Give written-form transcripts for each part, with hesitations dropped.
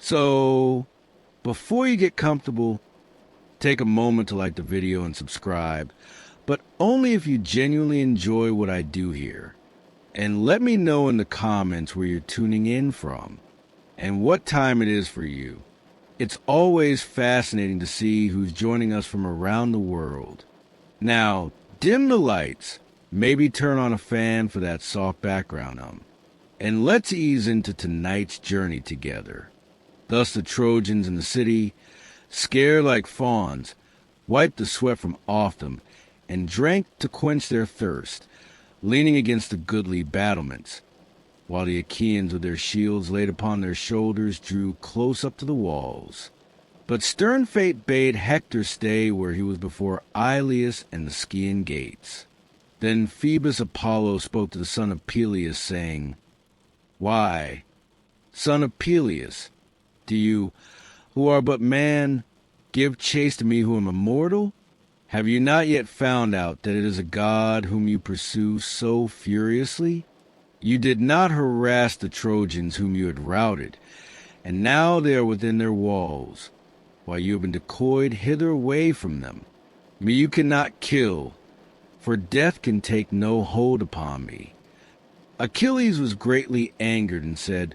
So, before you get comfortable, take a moment to like the video and subscribe, but only if you genuinely enjoy what I do here. And let me know in the comments where you're tuning in from and what time it is for you. It's always fascinating to see who's joining us from around the world. Now, dim the lights, maybe turn on a fan for that soft background and let's ease into tonight's journey together. Thus the Trojans in the city, scared like fawns, wiped the sweat from off them and drank to quench their thirst, leaning against the goodly battlements, while the Achaeans with their shields laid upon their shoulders drew close up to the walls. But stern fate bade Hector stay where he was before Ilius and the Scaean Gates. Then Phoebus Apollo spoke to the son of Peleus, saying, "Why, son of Peleus, do you, who are but man, give chase to me who am immortal? Have you not yet found out that it is a god whom you pursue so furiously? You did not harass the Trojans whom you had routed, and now they are within their walls, while you have been decoyed hither away from them. Me you cannot kill, for death can take no hold upon me." Achilles was greatly angered and said,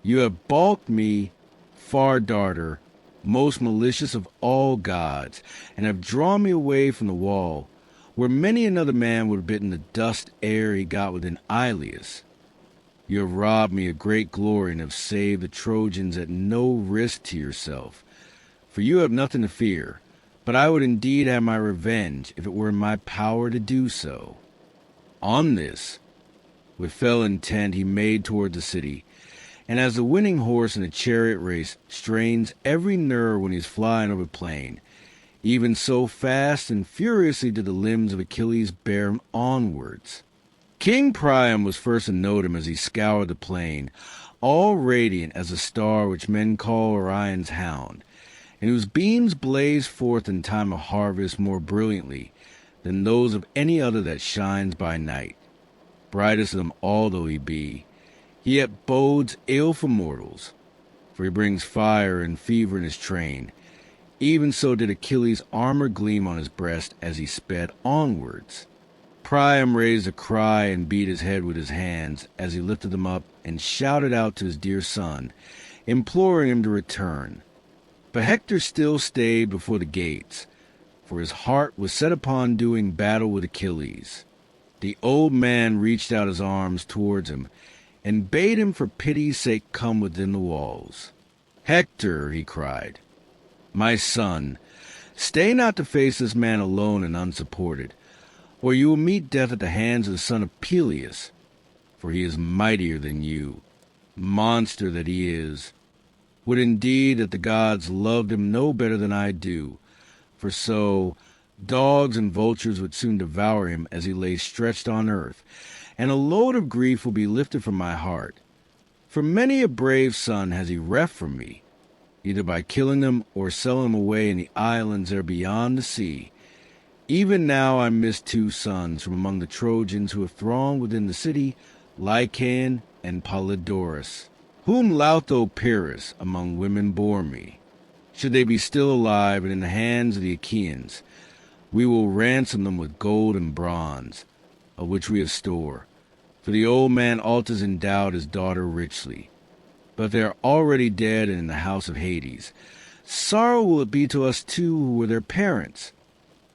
"You have balked me, far darter, most malicious of all gods, and have drawn me away from the wall, where many another man would have bitten the dust ere he got within Ilius. You have robbed me of great glory and have saved the Trojans at no risk to yourself, for you have nothing to fear, but I would indeed have my revenge if it were in my power to do so." On this, with fell intent, he made toward the city, and as the winning horse in a chariot race strains every nerve when he is flying over the plain, even so fast and furiously did the limbs of Achilles bear him onwards. King Priam was first to note him as he scoured the plain, all radiant as a star which men call Orion's hound, and whose beams blaze forth in time of harvest more brilliantly than those of any other that shines by night. Brightest of them all though he be, he yet bodes ill for mortals, for he brings fire and fever in his train. Even so did Achilles' armor gleam on his breast as he sped onwards. Priam raised a cry and beat his head with his hands as he lifted them up and shouted out to his dear son, imploring him to return. But Hector still stayed before the gates, for his heart was set upon doing battle with Achilles. The old man reached out his arms towards him and bade him for pity's sake come within the walls. "Hector," he cried, "my son, stay not to face this man alone and unsupported, or you will meet death at the hands of the son of Peleus, for he is mightier than you. Monster that he is! Would indeed that the gods loved him no better than I do, for so dogs and vultures would soon devour him as he lay stretched on earth, and a load of grief will be lifted from my heart. For many a brave son has he reft from me, either by killing them or selling them away in the islands there beyond the sea. Even now I miss 2 sons from among the Trojans who have thronged within the city, Lycaon and Polydorus, whom Lautho Pyrrhus among women bore me. Should they be still alive and in the hands of the Achaeans, we will ransom them with gold and bronze, of which we have store, for the old man Altus endowed his daughter richly. But they are already dead and in the house of Hades. Sorrow will it be to us too who were their parents,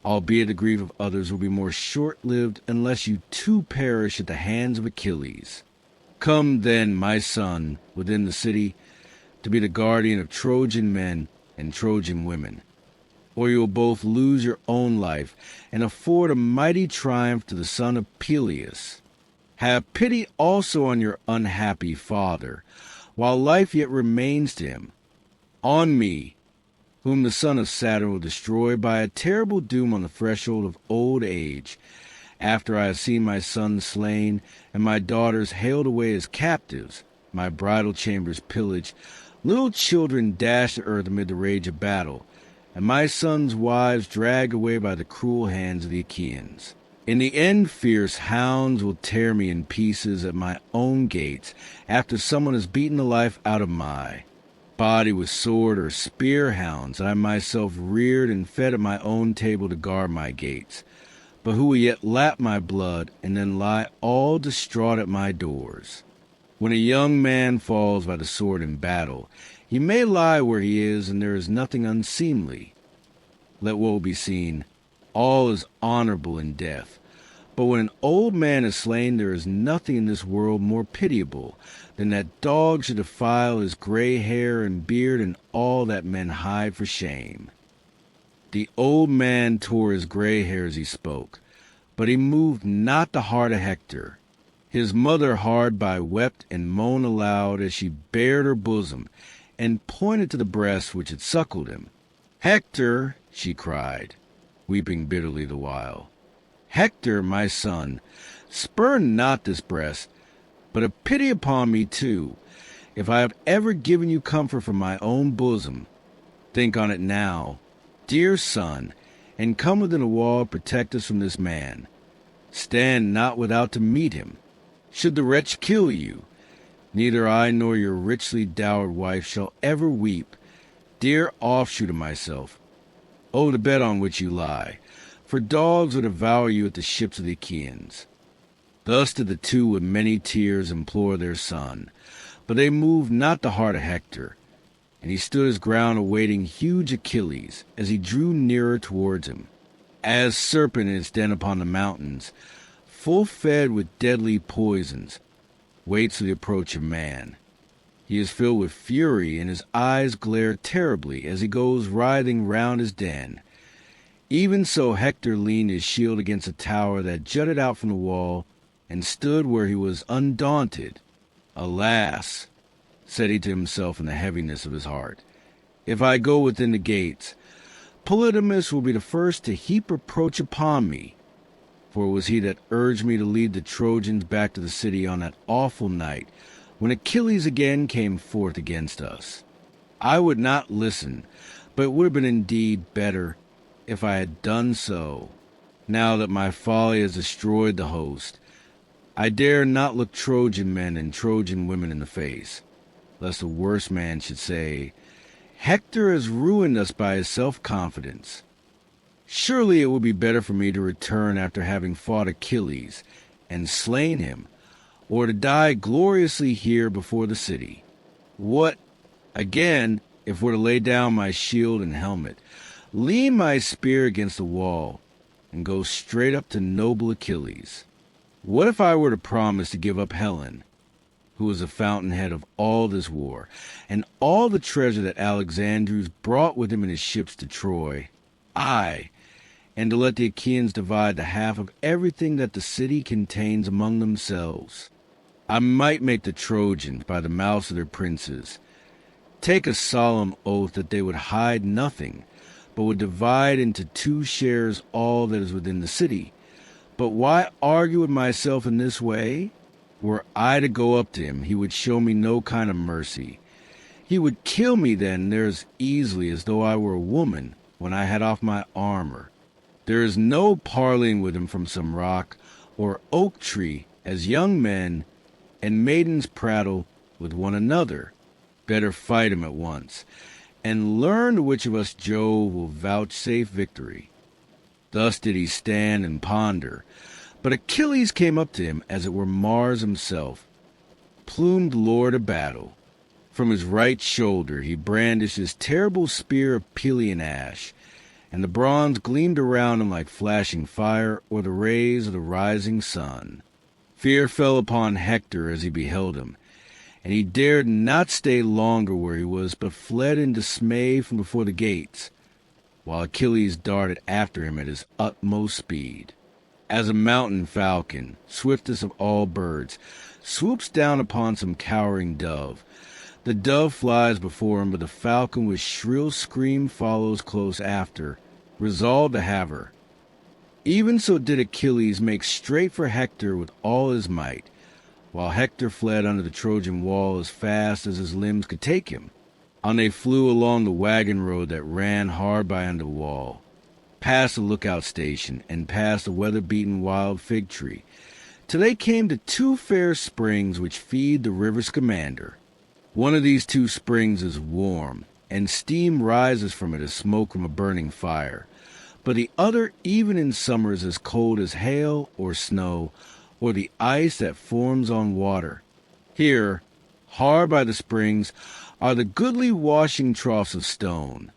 albeit the grief of others will be more short-lived unless you too perish at the hands of Achilles. Come then, my son, within the city, to be the guardian of Trojan men and Trojan women, or you will both lose your own life and afford a mighty triumph to the son of Peleus. Have pity also on your unhappy father, while life yet remains to him. On me, whom the son of Saturn will destroy by a terrible doom on the threshold of old age, after I have seen my sons slain and my daughters haled away as captives, my bridal chambers pillaged, little children dashed to earth amid the rage of battle, and my sons' wives dragged away by the cruel hands of the Achaeans. In the end, fierce hounds will tear me in pieces at my own gates, after someone has beaten the life out of my. body with sword or spear hounds that I myself reared and fed at my own table to guard my gates, but who will yet lap my blood and then lie all distraught at my doors. When a young man falls by the sword in battle, he may lie where he is, and there is nothing unseemly. Let woe be seen, all is honorable in death. But when an old man is slain, there is nothing in this world more pitiable than that dog should defile his gray hair and beard and all that men hide for shame. The old man tore his gray hair as he spoke, but he moved not the heart of Hector. His mother hard by wept and moaned aloud as she bared her bosom and pointed to the breast which had suckled him. "Hector," she cried, weeping bitterly the while, "Hector, my son, spurn not this breast, but have pity upon me too. If I have ever given you comfort from my own bosom, think on it now, dear son, and come within a wall, protect us from this man. Stand not without to meet him. Should the wretch kill you, neither I nor your richly dowered wife shall ever weep, dear offshoot of myself. Oh, the bed on which you lie, for dogs would devour you at the ships of the Achaeans." Thus did the two with many tears implore their son, but they moved not the heart of Hector, and he stood his ground awaiting huge Achilles as he drew nearer towards him. As serpent in its den upon the mountains, full fed with deadly poisons, waits for the approach of man. He is filled with fury, and his eyes glare terribly as he goes writhing round his den. Even so Hector leaned his shield against a tower that jutted out from the wall, and stood where he was undaunted. "Alas," said he to himself in the heaviness of his heart, "if I go within the gates, Polydamas will be the first to heap reproach upon me, for it was he that urged me to lead the Trojans back to the city on that awful night when Achilles again came forth against us. I would not listen, but it would have been indeed better if I had done so. Now that my folly has destroyed the host, I dare not look Trojan men and Trojan women in the face, lest the worst man should say, 'Hector has ruined us by his self-confidence.' Surely it would be better for me to return after having fought Achilles and slain him, or to die gloriously here before the city. What, again, if were to lay down my shield and helmet, lean my spear against the wall, and go straight up to noble Achilles? What if I were to promise to give up Helen, who was the fountainhead of all this war, and all the treasure that Alexandrus brought with him in his ships to Troy, aye, and to let the Achaeans divide the half of everything that the city contains among themselves? I might make the Trojans, by the mouths of their princes, take a solemn oath that they would hide nothing, but would divide into 2 shares all that is within the city. But why argue with myself in this way? Were I to go up to him, he would show me no kind of mercy. He would kill me then there as easily as though I were a woman when I had off my armor. There is no parleying with him from some rock or oak tree, as young men and maidens prattle with one another. Better fight him at once, and learn to which of us Jove will vouchsafe victory." Thus did he stand and ponder, but Achilles came up to him as it were Mars himself, plumed lord of battle. From his right shoulder he brandished his terrible spear of Pelian ash, and the bronze gleamed around him like flashing fire or the rays of the rising sun. Fear fell upon Hector as he beheld him, and he dared not stay longer where he was, but fled in dismay from before the gates, while Achilles darted after him at his utmost speed. As a mountain falcon, swiftest of all birds, swoops down upon some cowering dove, the dove flies before him, but the falcon with shrill scream follows close after, resolved to have her. Even so did Achilles make straight for Hector with all his might, while Hector fled under the Trojan wall as fast as his limbs could take him. On they flew along the wagon road that ran hard by under the wall, past the lookout station, and past the weather-beaten wild fig tree, till they came to 2 fair springs which feed the river Scamander. One of these two springs is warm, and steam rises from it as smoke from a burning fire. But the other, even in summer, is as cold as hail or snow, or the ice that forms on water. Here, hard by the springs, are the goodly washing troughs of stone,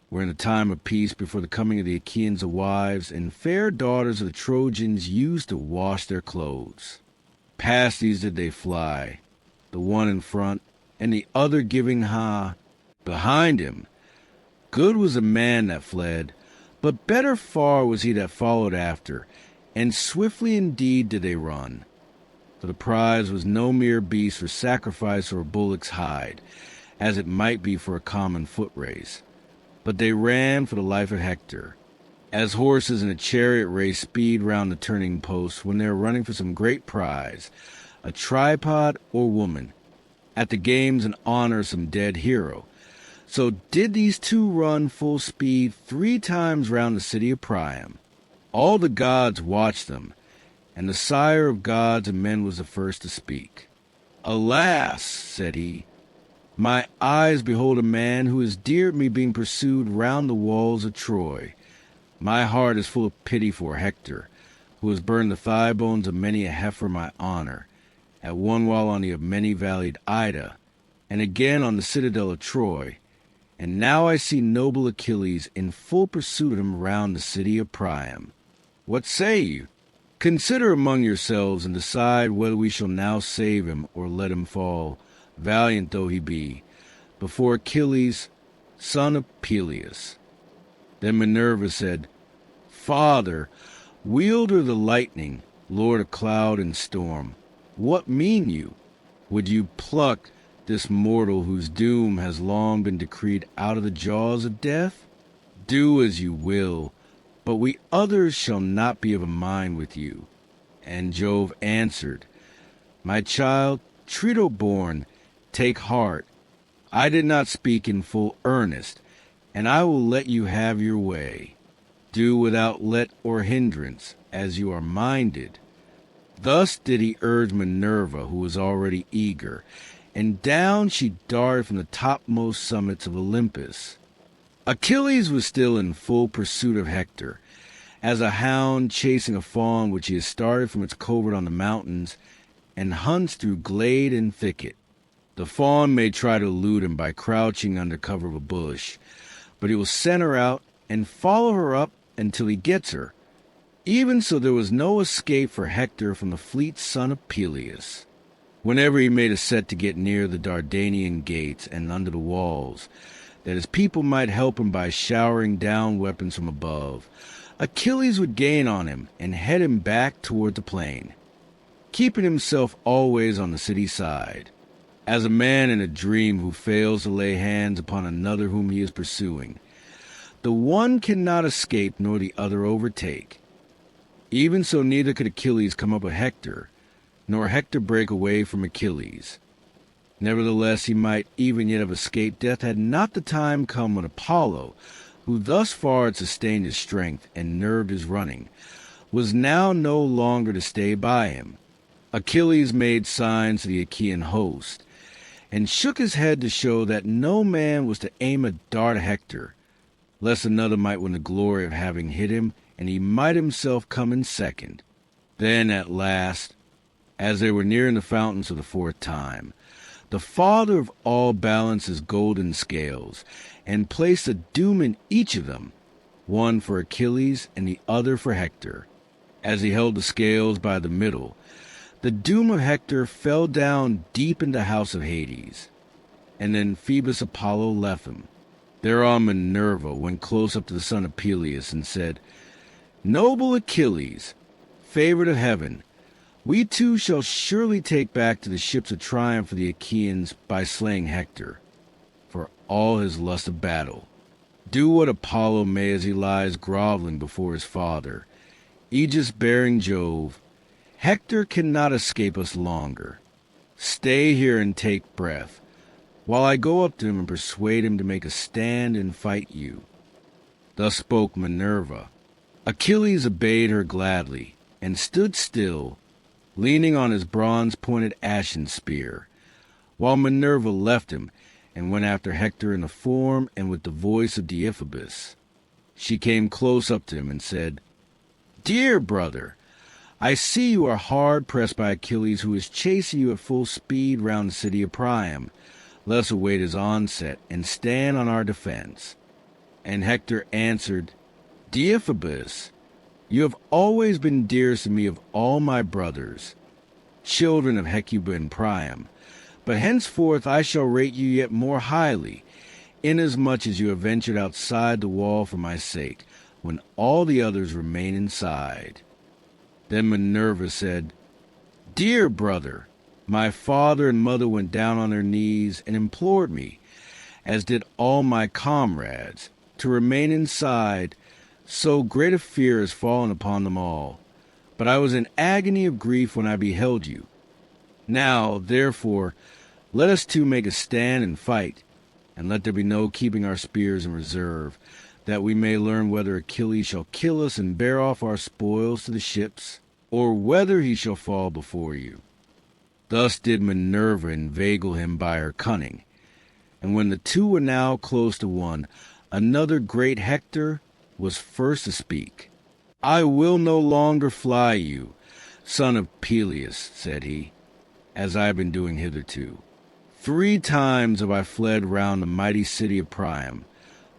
where in the time of peace before the coming of the Achaeans the wives and fair daughters of the Trojans used to wash their clothes. Past these did they fly, the one in front, and the other giving behind him. Good was the man that fled, but better far was he that followed after, and swiftly indeed did they run. For the prize was no mere beast for sacrifice or a bullock's hide, as it might be for a common foot race. But they ran for the life of Hector, as horses in a chariot race speed round the turning post when they are running for some great prize, a tripod or woman, at the games in honor of some dead hero. So did these two run full speed 3 times round the city of Priam. All the gods watched them, and the sire of gods and men was the first to speak. "Alas," said he, "my eyes behold a man who is dear to me being pursued round the walls of Troy. My heart is full of pity for Hector, who has burned the thigh bones of many a heifer my honor, at one while on the of many-valied Ida, and again on the citadel of Troy. And now I see noble Achilles in full pursuit of him round the city of Priam. What say you? Consider among yourselves and decide whether we shall now save him or let him fall, valiant though he be, before Achilles, son of Peleus." Then Minerva said, "Father, wielder of the lightning, lord of cloud and storm, what mean you? Would you pluck this mortal whose doom has long been decreed out of the jaws of death? Do as you will, but we others shall not be of a mind with you." And Jove answered, "My child, Trito-born, take heart. I did not speak in full earnest, and I will let you have your way. Do without let or hindrance, as you are minded." Thus did he urge Minerva, who was already eager, and down she darted from the topmost summits of Olympus. Achilles was still in full pursuit of Hector, as a hound chasing a fawn which he has started from its covert on the mountains, and hunts through glade and thicket. The fawn may try to elude him by crouching under cover of a bush, but he will scent her out and follow her up until he gets her. Even so there was no escape for Hector from the fleet son of Peleus. Whenever he made a set to get near the Dardanian gates and under the walls, that his people might help him by showering down weapons from above, Achilles would gain on him and head him back toward the plain, keeping himself always on the city side, as a man in a dream who fails to lay hands upon another whom he is pursuing. The one cannot escape nor the other overtake. Even so neither could Achilles come up with Hector, nor Hector break away from Achilles. Nevertheless, he might even yet have escaped death had not the time come when Apollo, who thus far had sustained his strength and nerved his running, was now no longer to stay by him. Achilles made signs to the Achaean host, and shook his head to show that no man was to aim a dart at Hector, lest another might win the glory of having hit him, and he might himself come in second. Then, at last, as they were nearing the fountains of the 4th time, the father of all balanced his golden scales, and placed a doom in each of them, one for Achilles and the other for Hector. As he held the scales by the middle, the doom of Hector fell down deep into the house of Hades, and then Phoebus Apollo left him. Thereon Minerva went close up to the son of Peleus and said, "Noble Achilles, favored of heaven, we too shall surely take back to the ships of triumph for the Achaeans by slaying Hector, for all his lust of battle. Do what Apollo may as he lies groveling before his father, aegis-bearing Jove. Hector cannot escape us longer. Stay here and take breath, while I go up to him and persuade him to make a stand and fight you." Thus spoke Minerva. Achilles obeyed her gladly, and stood still, leaning on his bronze-pointed ashen spear, while Minerva left him and went after Hector in the form and with the voice of Deiphobus. She came close up to him and said, "Dear brother, I see you are hard pressed by Achilles, who is chasing you at full speed round the city of Priam. Let us await his onset and stand on our defense." And Hector answered, "Deiphobus, you have always been dearest to me of all my brothers, children of Hecuba and Priam. But henceforth I shall rate you yet more highly, inasmuch as you have ventured outside the wall for my sake, when all the others remain inside." Then Minerva said, "Dear brother, my father and mother went down on their knees and implored me, as did all my comrades, to remain inside. So great a fear has fallen upon them all. But I was in agony of grief when I beheld you. Now, therefore, let us two make a stand and fight, and let there be no keeping our spears in reserve, that we may learn whether Achilles shall kill us and bear off our spoils to the ships, or whether he shall fall before you." Thus did Minerva inveigle him by her cunning. And when the two were now close to one, another great Hector was first to speak. "I will no longer fly you, son of Peleus," said he, "as I have been doing hitherto. 3 times have I fled round the mighty city of Priam,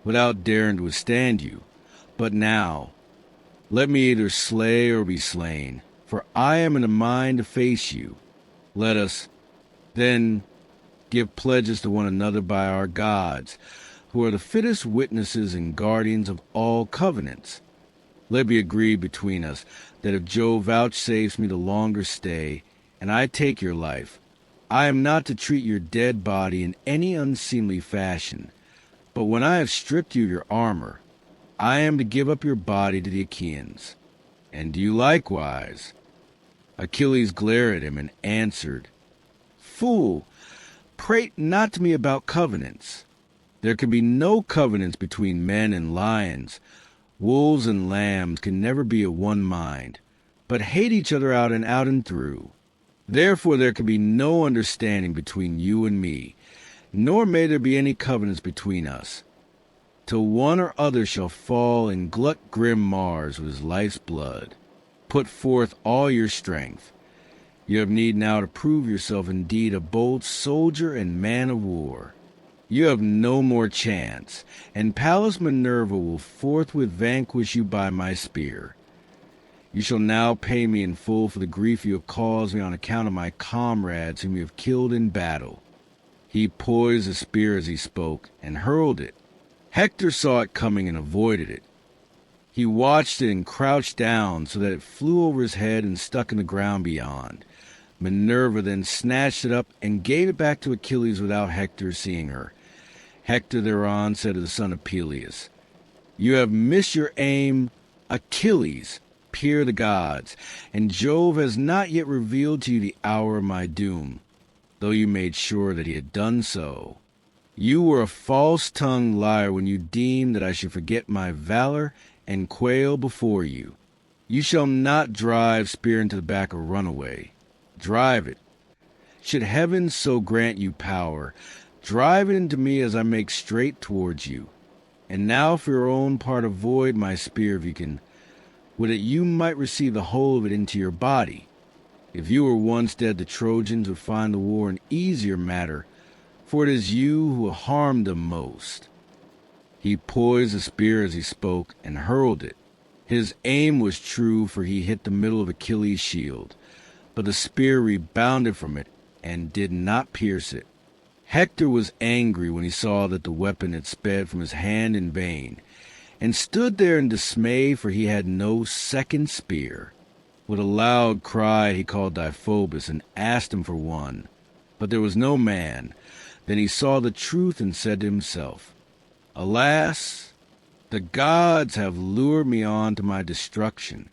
without daring to withstand you. But now, let me either slay or be slain, for I am in a mind to face you. Let us, then, give pledges to one another by our gods, who are the fittest witnesses and guardians of all covenants. Let it be agreed between us that if Jove vouchsafes me the longer stay, and I take your life, I am not to treat your dead body in any unseemly fashion, but when I have stripped you of your armor, I am to give up your body to the Achaeans. And do you likewise?" Achilles glared at him and answered, "Fool, prate not to me about covenants. There can be no covenants between men and lions. Wolves and lambs can never be of one mind, but hate each other out and through. Therefore there can be no understanding between you and me, nor may there be any covenants between us, till one or other shall fall and glut grim Mars with his life's blood. Put forth all your strength. You have need now to prove yourself indeed a bold soldier and man of war. You have no more chance, and Pallas Minerva will forthwith vanquish you by my spear. You shall now pay me in full for the grief you have caused me on account of my comrades whom you have killed in battle." He poised the spear as he spoke, and hurled it. Hector saw it coming and avoided it. He watched it and crouched down so that it flew over his head and stuck in the ground beyond. Minerva then snatched it up and gave it back to Achilles without Hector seeing her. Hector thereon said to the son of Peleus, "You have missed your aim, Achilles, peer the gods, and Jove has not yet revealed to you the hour of my doom, though you made sure that he had done so. You were a false-tongued liar when you deemed that I should forget my valor and quail before you. You shall not drive spear into the back or run away. Drive it. Should heaven so grant you power, drive it into me as I make straight towards you. And now for your own part avoid my spear if you can, would that you might receive the whole of it into your body. If you were once dead, the Trojans would find the war an easier matter, for it is you who harmed them most." He poised the spear as he spoke and hurled it. His aim was true, for he hit the middle of Achilles' shield, but the spear rebounded from it and did not pierce it. Hector was angry when he saw that the weapon had sped from his hand in vain, and stood there in dismay, for he had no second spear. With a loud cry he called Deiphobus and asked him for one, but there was no man. Then he saw the truth and said to himself, "Alas, the gods have lured me on to my destruction.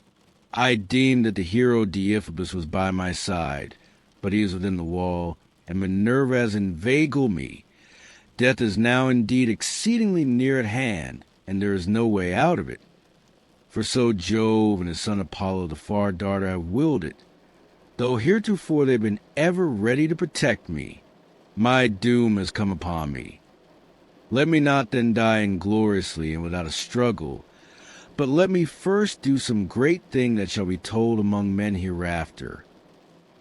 I deemed that the hero Deiphobus was by my side, but he is within the wall, and Minerva has inveigled me. Death is now indeed exceedingly near at hand, and there is no way out of it. For so Jove and his son Apollo the far darter have willed it, though heretofore they have been ever ready to protect me. My doom has come upon me. Let me not then die ingloriously and without a struggle, but let me first do some great thing that shall be told among men hereafter."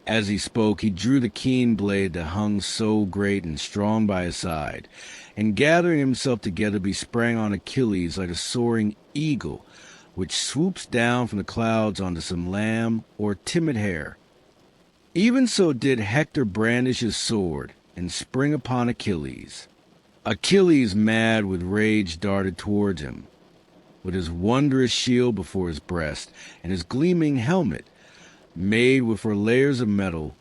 As he spoke, he drew the keen blade that hung so great and strong by his side, and gathering himself together, he sprang on Achilles like a soaring eagle, which swoops down from the clouds onto some lamb or timid hare. Even so did Hector brandish his sword and spring upon Achilles. Achilles, mad with rage, darted towards him, with his wondrous shield before his breast, and his gleaming helmet, made with her layers of metal,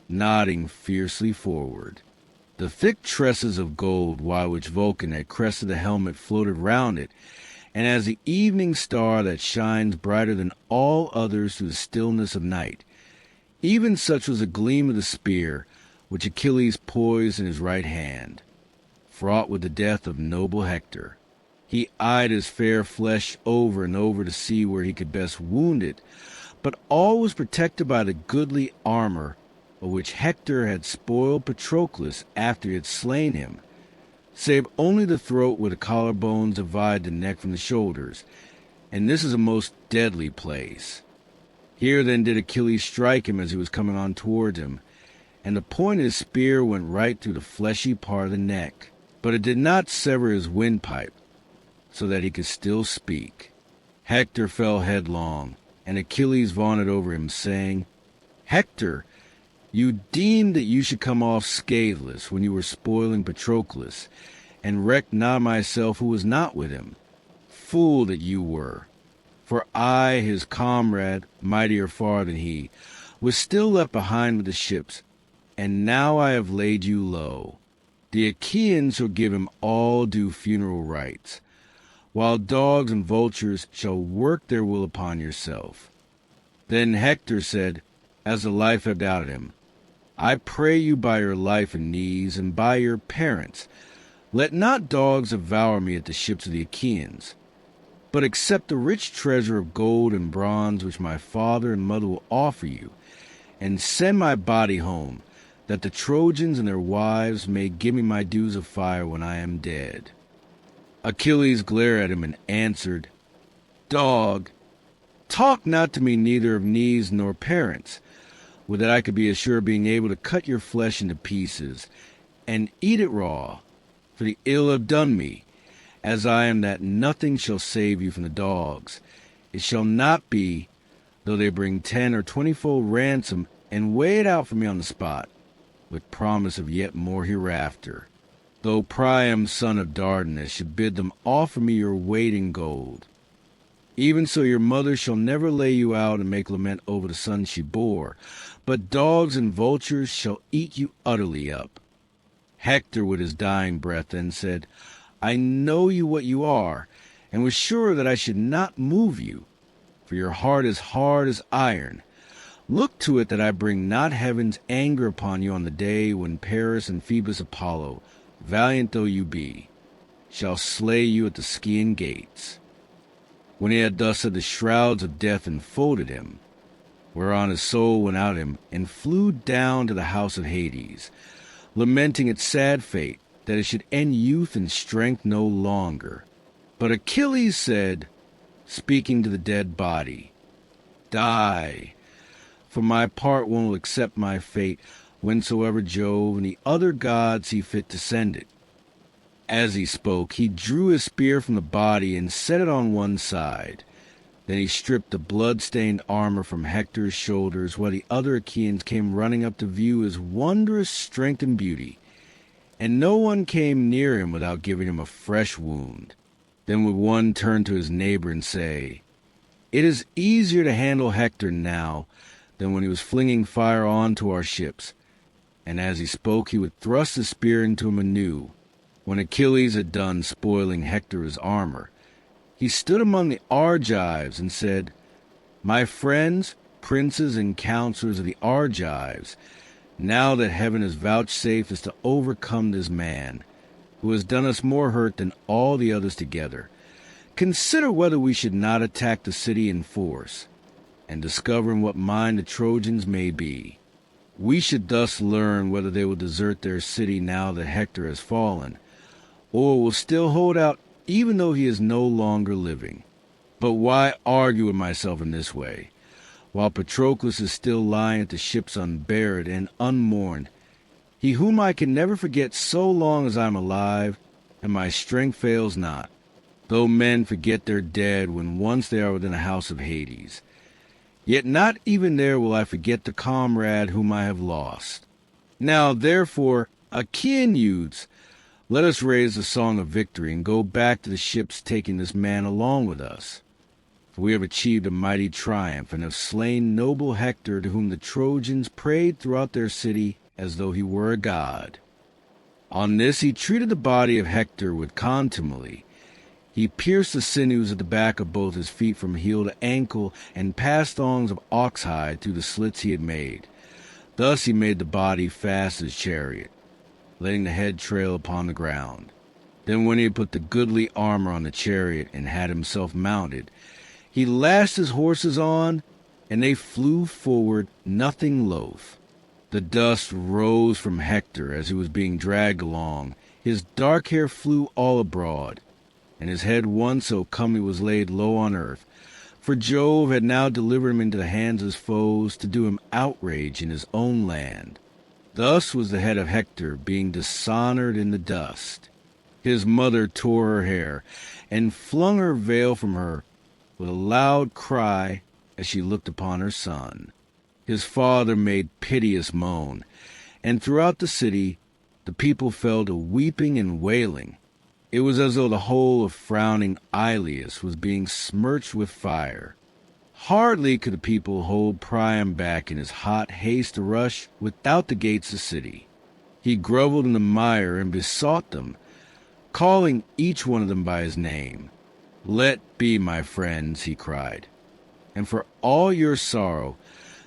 nodding fiercely forward. The thick tresses of gold, while which Vulcan had crested the helmet, floated round it, and as the evening star that shines brighter than all others through the stillness of night, even such was the gleam of the spear which Achilles poised in his right hand, fraught with the death of noble Hector. He eyed his fair flesh over and over to see where he could best wound it, but all was protected by the goodly armor of which Hector had spoiled Patroclus after he had slain him, save only the throat where the collarbones divide the neck from the shoulders, and this is a most deadly place. Here then did Achilles strike him as he was coming on towards him, and the point of his spear went right through the fleshy part of the neck, but it did not sever his windpipe, so that he could still speak. Hector fell headlong, and Achilles vaunted over him, saying, "Hector, you deemed that you should come off scatheless when you were spoiling Patroclus, and recked not myself who was not with him. Fool that you were! For I, his comrade, mightier far than he, was still left behind with the ships, and now I have laid you low. The Achaeans shall give him all due funeral rites, while dogs and vultures shall work their will upon yourself." Then Hector said, as the life ebbed out of him, "I pray you by your life and knees, and by your parents, let not dogs devour me at the ships of the Achaeans, but accept the rich treasure of gold and bronze which my father and mother will offer you, and send my body home, that the Trojans and their wives may give me my dues of fire when I am dead." Achilles glared at him and answered, "Dog, talk not to me neither of knees nor parents, would that I could be assured of being able to cut your flesh into pieces, and eat it raw, for the ill have done me, as I am that nothing shall save you from the dogs. It shall not be, though they bring 10 or 20-fold ransom, and weigh it out for me on the spot, with promise of yet more hereafter. Though Priam, son of Dardanus, should bid them offer me your weight in gold. Even so your mother shall never lay you out and make lament over the son she bore, but dogs and vultures shall eat you utterly up." Hector, with his dying breath, then said, "I know you what you are, and was sure that I should not move you, for your heart is hard as iron. Look to it that I bring not heaven's anger upon you on the day when Paris and Phoebus Apollo, valiant though you be, shall slay you at the Scaean Gates." When he had thus said, the shrouds of death enfolded him, whereon his soul went out of him and flew down to the house of Hades, lamenting its sad fate, that it should end youth and strength no longer. But Achilles said, speaking to the dead body, "Die. For my part one will accept my fate, whensoever Jove and the other gods see fit to send it." As he spoke, he drew his spear from the body and set it on one side. Then he stripped the blood-stained armor from Hector's shoulders, while the other Achaeans came running up to view his wondrous strength and beauty, and no one came near him without giving him a fresh wound. Then would one turn to his neighbor and say, "It is easier to handle Hector now than when he was flinging fire on to our ships," and as he spoke he would thrust the spear into him anew. When Achilles had done spoiling Hector's armor, he stood among the Argives and said, "My friends, princes and counselors of the Argives, now that heaven has vouchsafed us to overcome this man, who has done us more hurt than all the others together, consider whether we should not attack the city in force, and discover in what mind the Trojans may be. We should thus learn whether they will desert their city now that Hector has fallen, or will still hold out even though he is no longer living. But why argue with myself in this way? While Patroclus is still lying at the ships unburied and unmourned, he whom I can never forget so long as I am alive, and my strength fails not, though men forget their dead when once they are within the house of Hades. Yet not even there will I forget the comrade whom I have lost. Now, therefore, Achaean youths, let us raise the song of victory and go back to the ships taking this man along with us. For we have achieved a mighty triumph and have slain noble Hector, to whom the Trojans prayed throughout their city as though he were a god. On this he treated the body of Hector with contumely. He pierced the sinews at the back of both his feet from heel to ankle, and passed thongs of oxhide through the slits he had made. Thus he made the body fast his chariot, letting the head trail upon the ground. Then when he had put the goodly armor on the chariot and had himself mounted, he lashed his horses on, and they flew forward, nothing loath. The dust rose from Hector as he was being dragged along. His dark hair flew all abroad, and his head once so comely was laid low on earth. For Jove had now delivered him into the hands of his foes to do him outrage in his own land. Thus was the head of Hector being dishonored in the dust. His mother tore her hair, and flung her veil from her with a loud cry as she looked upon her son. His father made piteous moan, and throughout the city the people fell to weeping and wailing. It was as though the whole of frowning Ilius was being smirched with fire. Hardly could the people hold Priam back in his hot haste to rush without the gates of the city. He grovelled in the mire and besought them, calling each one of them by his name. "Let be, my friends," he cried, "and for all your sorrow,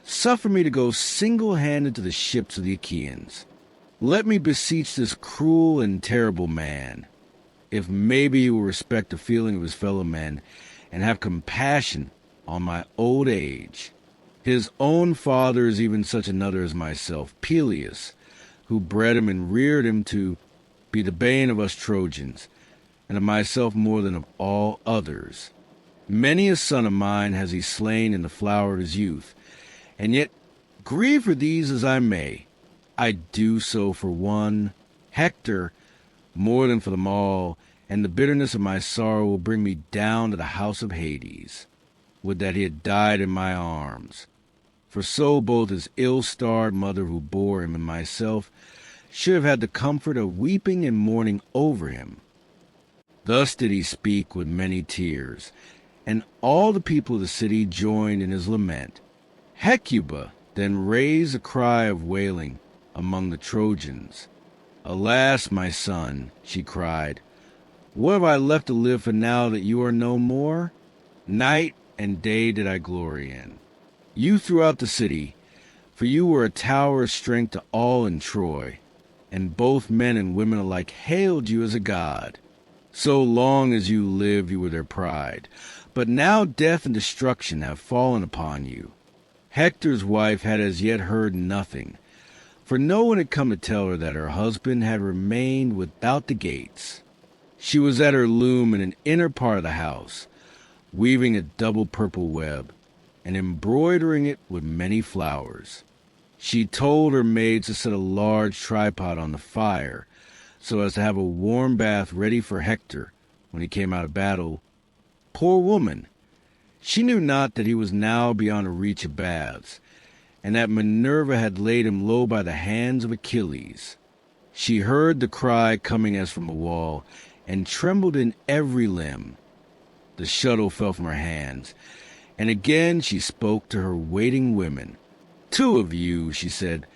suffer me to go single-handed to the ships of the Achaeans. Let me beseech this cruel and terrible man, if maybe he will respect the feeling of his fellow men, and have compassion on my old age. His own father is even such another as myself, Peleus, who bred him and reared him to be the bane of us Trojans, and of myself more than of all others. Many a son of mine has he slain in the flower of his youth, and yet, grieve for these as I may, I do so for one, Hector, more than for them all, and the bitterness of my sorrow will bring me down to the house of Hades. Would that he had died in my arms, for so both his ill-starred mother who bore him and myself should have had the comfort of weeping and mourning over him." Thus did he speak with many tears, and all the people of the city joined in his lament. Hecuba then raised a cry of wailing among the Trojans. "Alas, my son," she cried, "what have I left to live for now that you are no more? Night and day did I glory in you throughout the city, for you were a tower of strength to all in Troy, and both men and women alike hailed you as a god. So long as you lived, you were their pride, but now death and destruction have fallen upon you." Hector's wife had as yet heard nothing, for no one had come to tell her that her husband had remained without the gates. She was at her loom in an inner part of the house, weaving a double purple web, and embroidering it with many flowers. She told her maids to set a large tripod on the fire, so as to have a warm bath ready for Hector when he came out of battle. Poor woman! She knew not that he was now beyond the reach of baths, and that Minerva had laid him low by the hands of Achilles. She heard the cry coming as from a wall, and trembled in every limb. The shuttle fell from her hands, and again she spoke to her waiting women. "Two of you," she said,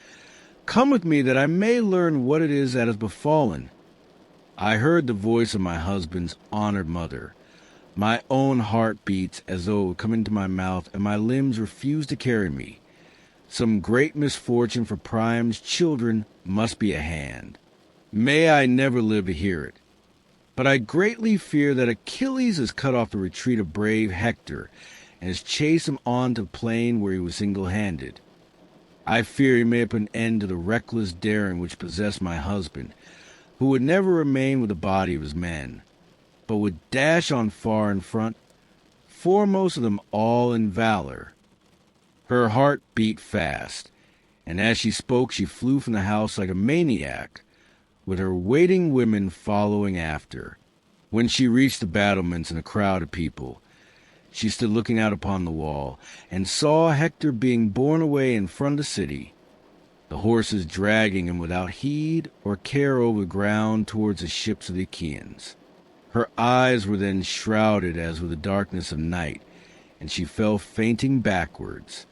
"come with me that I may learn what it is that has befallen." I heard the voice of my husband's honored mother. My own heart beats as though it would come into my mouth, and my limbs refuse to carry me. Some great misfortune for Priam's children must be at hand. May I never live to hear it. But I greatly fear that Achilles has cut off the retreat of brave Hector, and has chased him on to the plain where he was single-handed. I fear he may have put an end to the reckless daring which possessed my husband, who would never remain with the body of his men, but would dash on far in front, foremost of them all in valor. Her heart beat fast, and as she spoke she flew from the house like a maniac, with her waiting women following after. When she reached the battlements and a crowd of people, she stood looking out upon the wall, and saw Hector being borne away in front of the city, the horses dragging him without heed or care over the ground towards the ships of the Achaeans. Her eyes were then shrouded as with the darkness of night, and she fell fainting backwards.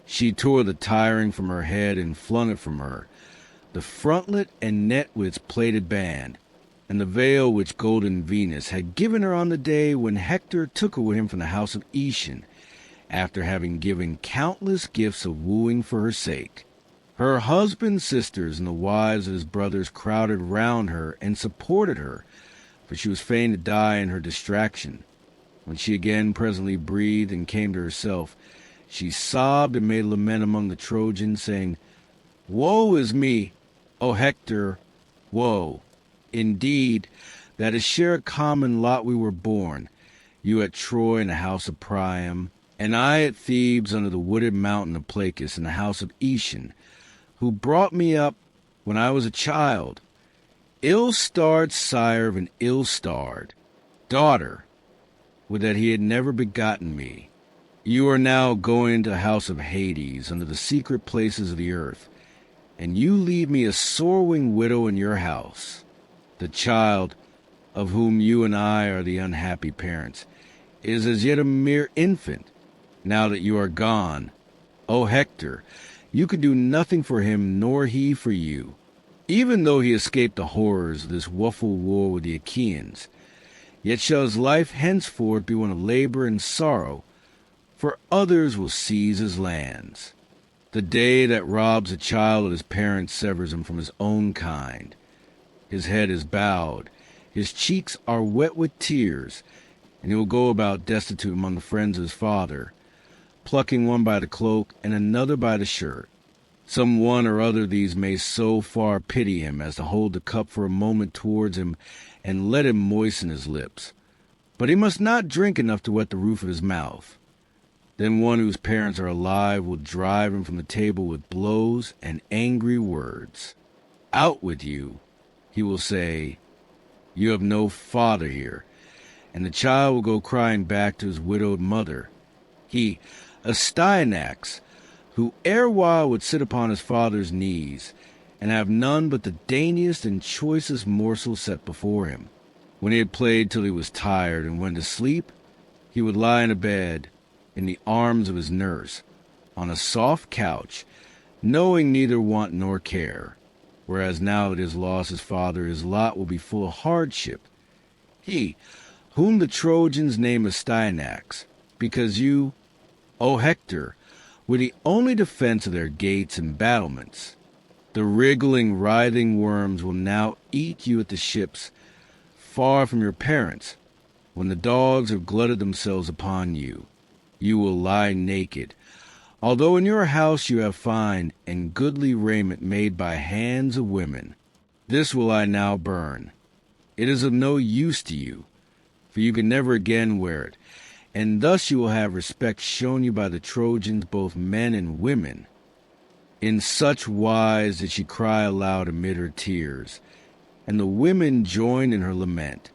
She tore the tiring from her head and flung it from her, the frontlet and net with its plaited band, and the veil which golden Venus had given her on the day when Hector took her with him from the house of Aetion, after having given countless gifts of wooing for her sake. Her husband's sisters and the wives of his brothers crowded round her and supported her, for she was fain to die in her distraction. When she again presently breathed and came to herself, she sobbed and made lament among the Trojans, saying, "Woe is me, O Hector, woe! Indeed, that to share a common lot we were born, you at Troy in the house of Priam, and I at Thebes under the wooded mountain of Placus in the house of Aetion, who brought me up when I was a child, ill-starred sire of an ill-starred daughter, would that he had never begotten me. You are now going into the house of Hades, under the secret places of the earth, and you leave me a sorrowing widow in your house. The child, of whom you and I are the unhappy parents, is as yet a mere infant. Now that you are gone, O Hector, you can do nothing for him, nor he for you. Even though he escaped the horrors of this woeful war with the Achaeans, yet shall his life henceforth be one of labor and sorrow, for others will seize his lands. The day that robs a child of his parents severs him from his own kind. His head is bowed, his cheeks are wet with tears, and he will go about destitute among the friends of his father, plucking one by the cloak and another by the shirt. Some one or other of these may so far pity him as to hold the cup for a moment towards him and let him moisten his lips. But he must not drink enough to wet the roof of his mouth. Then one whose parents are alive will drive him from the table with blows and angry words. Out with you, he will say, you have no father here, and the child will go crying back to his widowed mother. He, Astyanax, who erewhile would sit upon his father's knees, and have none but the daintiest and choicest morsel set before him. When he had played till he was tired and went to sleep, he would lie in a bed, in the arms of his nurse, on a soft couch, knowing neither want nor care, whereas now that he has lost his father, his lot will be full of hardship. He, whom the Trojans name Astyanax, because you, O Hector, were the only defense of their gates and battlements. The wriggling, writhing worms will now eat you at the ships, far from your parents. When the dogs have glutted themselves upon you, you will lie naked, although in your house you have fine and goodly raiment made by hands of women. This will I now burn. It is of no use to you, for you can never again wear it, and thus you will have respect shown you by the Trojans, both men and women. In such wise did she cry aloud amid her tears, and the women joined in her lament.